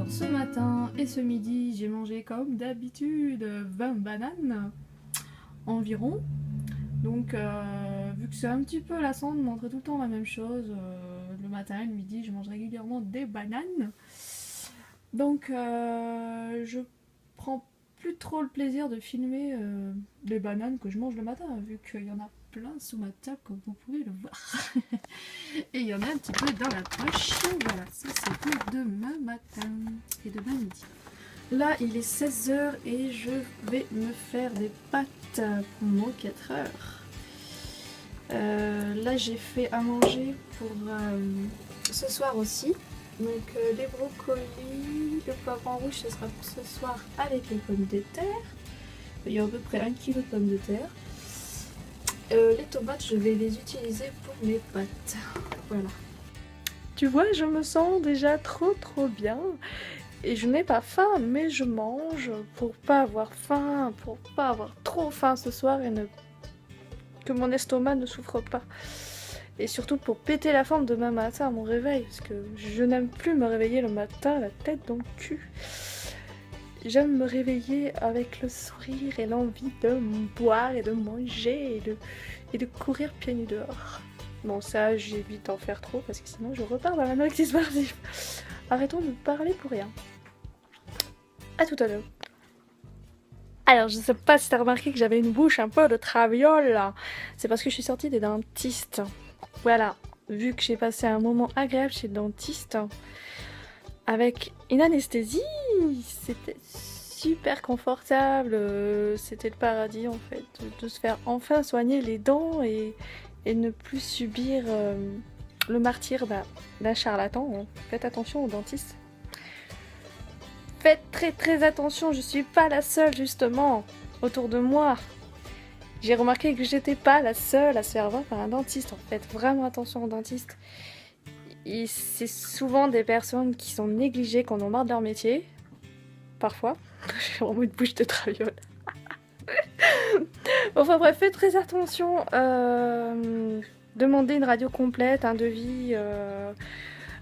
Alors ce matin et ce midi, j'ai mangé comme d'habitude 20 bananes environ. Donc vu que c'est un petit peu lassant de manger tout le temps la même chose, le matin et le midi, je mange régulièrement des bananes. Donc je prends plus trop le plaisir de filmer les bananes que je mange le matin, vu qu'il y en a plein sous ma table comme vous pouvez le voir. Et il y en a un petit peu dans la poche. Voilà, ça c'est pour demain matin et demain midi. Là il est 16h et je vais me faire des pâtes pour mon 4h. Là j'ai fait à manger pour ce soir aussi. Donc les brocolis, le poivron rouge ce sera pour ce soir avec les pommes de terre. Il y a à peu près 1 kg de pommes de terre. Les tomates je vais les utiliser pour mes pâtes. Voilà. Tu vois, je me sens déjà trop bien. Et je n'ai pas faim, mais je mange pour pas avoir faim, pour pas avoir trop faim ce soir et que mon estomac ne souffre pas. Et surtout pour péter la forme demain matin à mon réveil, parce que je n'aime plus me réveiller le matin la tête dans le cul. J'aime me réveiller avec le sourire et l'envie de boire et de manger et de courir pieds nus dehors. Bon, ça j'évite d'en faire trop parce que sinon je repars dans la noxie sportive. Arrêtons de parler pour rien. À tout à l'heure. Alors, je sais pas si t'as remarqué que j'avais une bouche un peu de traviole là. C'est parce que je suis sortie des dentistes. Voilà, vu que j'ai passé un moment agréable chez le dentiste avec une anesthésie, c'était super confortable. C'était le paradis en fait, de se faire enfin soigner les dents et ne plus subir le martyre d'un charlatan. Faites attention aux dentistes. Faites très attention, je suis pas la seule justement autour de moi. J'ai remarqué que j'étais pas la seule à se faire voir par un dentiste en fait. Vraiment attention aux dentistes. C'est souvent des personnes qui sont négligées, qui en ont marre de leur métier. Parfois. J'ai vraiment une bouche de traviole. Enfin bref, faites très attention. Demandez une radio complète, un devis.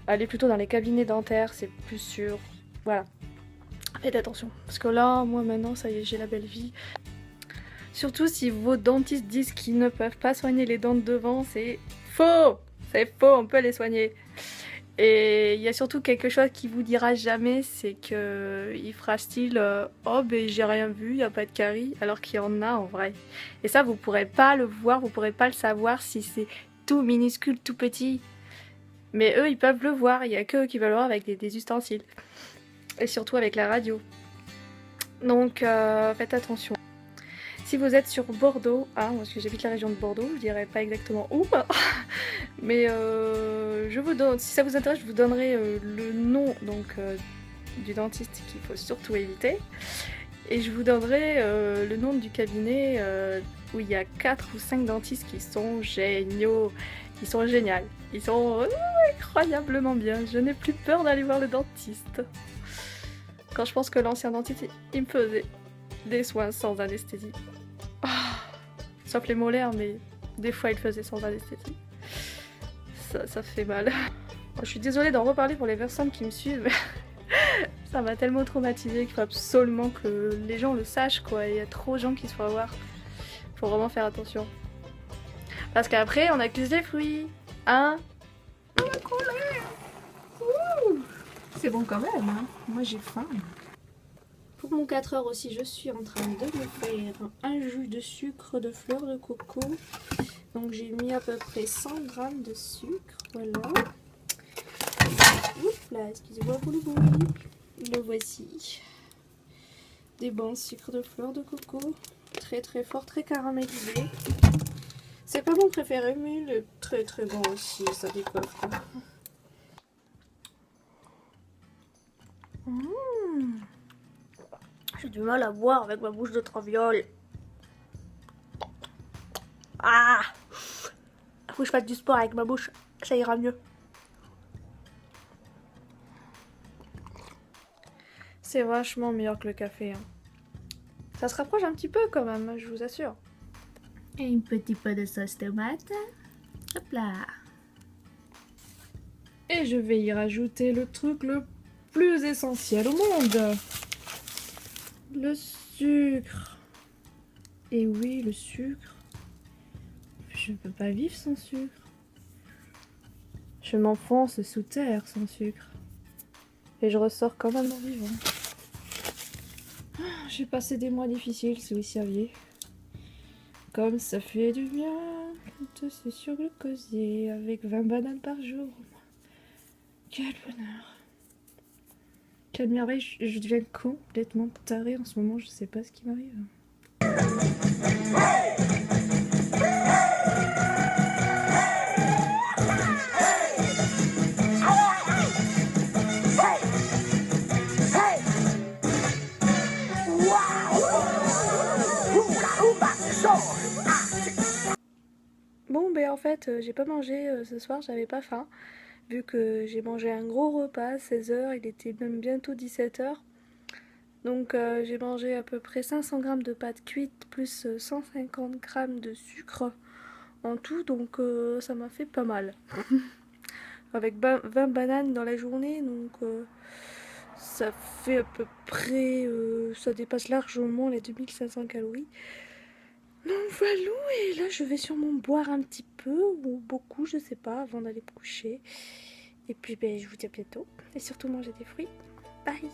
Allez plutôt dans les cabinets dentaires, c'est plus sûr. Voilà. Faites attention. Parce que là, moi maintenant, ça y est, j'ai la belle vie. Surtout si vos dentistes disent qu'ils ne peuvent pas soigner les dents de devant, c'est faux. C'est faux, on peut les soigner. Et il y a surtout quelque chose qui vous dira jamais, c'est qu'il fera style oh ben j'ai rien vu, il n'y a pas de carie, alors qu'il y en a en vrai. Et ça vous pourrez pas le voir, vous pourrez pas le savoir si c'est tout minuscule, tout petit. Mais eux ils peuvent le voir, il y a que eux qui veulent le voir avec des ustensiles. Et surtout avec la radio. Donc faites attention. Si vous êtes sur Bordeaux, parce que j'habite la région de Bordeaux, je dirais pas exactement où, mais je vous donne, si ça vous intéresse, je vous donnerai le nom donc du dentiste qu'il faut surtout éviter, et je vous donnerai le nom du cabinet où il y a 4 ou 5 dentistes qui sont géniaux, ils sont géniaux, ils sont incroyablement bien. Je n'ai plus peur d'aller voir le dentiste. Quand je pense que l'ancien dentiste, il me faisait des soins sans anesthésie. Sauf les molaires, mais des fois il faisait sans anesthésie. Ça fait mal. Je suis désolée d'en reparler pour les personnes qui me suivent, mais ça m'a tellement traumatisée qu'il faut absolument que les gens le sachent, quoi. Il y a trop de gens qui se font avoir. Faut vraiment faire attention. Parce qu'après, on accuse les fruits. Hein? C'est bon quand même, hein. Moi j'ai faim. Pour mon 4h aussi, je suis en train de me faire un jus de sucre de fleur de coco. Donc j'ai mis à peu près 100 g de sucre, voilà. Oups là, excusez-moi pour le bruit. Le voici. Des bons sucres de fleur de coco. Très fort, très caramélisé. C'est pas mon préféré, mais il est très bon aussi, ça décoiffe quoi. J'ai du mal à boire avec ma bouche de traviole. Faut que je fasse du sport avec ma bouche, ça ira mieux. C'est vachement meilleur que le café. Hein. Ça se rapproche un petit peu quand même, je vous assure. Et un petit peu de sauce tomate. Hop là. Et je vais y rajouter le truc le plus essentiel au monde. Le sucre. Et oui, le sucre. Je ne peux pas vivre sans sucre. Je m'enfonce sous terre sans sucre. Et je ressors quand même en vivant. J'ai passé des mois difficiles sous les Servier. Comme ça fait du bien de se surglucosier avec 20 bananes par jour. Quel bonheur. Quelle merveille, je deviens complètement tarée en ce moment, je sais pas ce qui m'arrive. Bon, ben en fait, j'ai pas mangé ce soir, j'avais pas faim. Vu que j'ai mangé un gros repas à 16h, il était même bientôt 17h. Donc j'ai mangé à peu près 500 g de pâtes cuites plus 150 g de sucre en tout, donc ça m'a fait pas mal. Avec 20 bananes dans la journée, donc ça fait à peu près, ça dépasse largement les 2500 calories. Donc voilà, et là je vais sûrement boire un petit peu, ou beaucoup, je sais pas, avant d'aller me coucher. Et puis ben, je vous dis à bientôt, et surtout manger des fruits. Bye!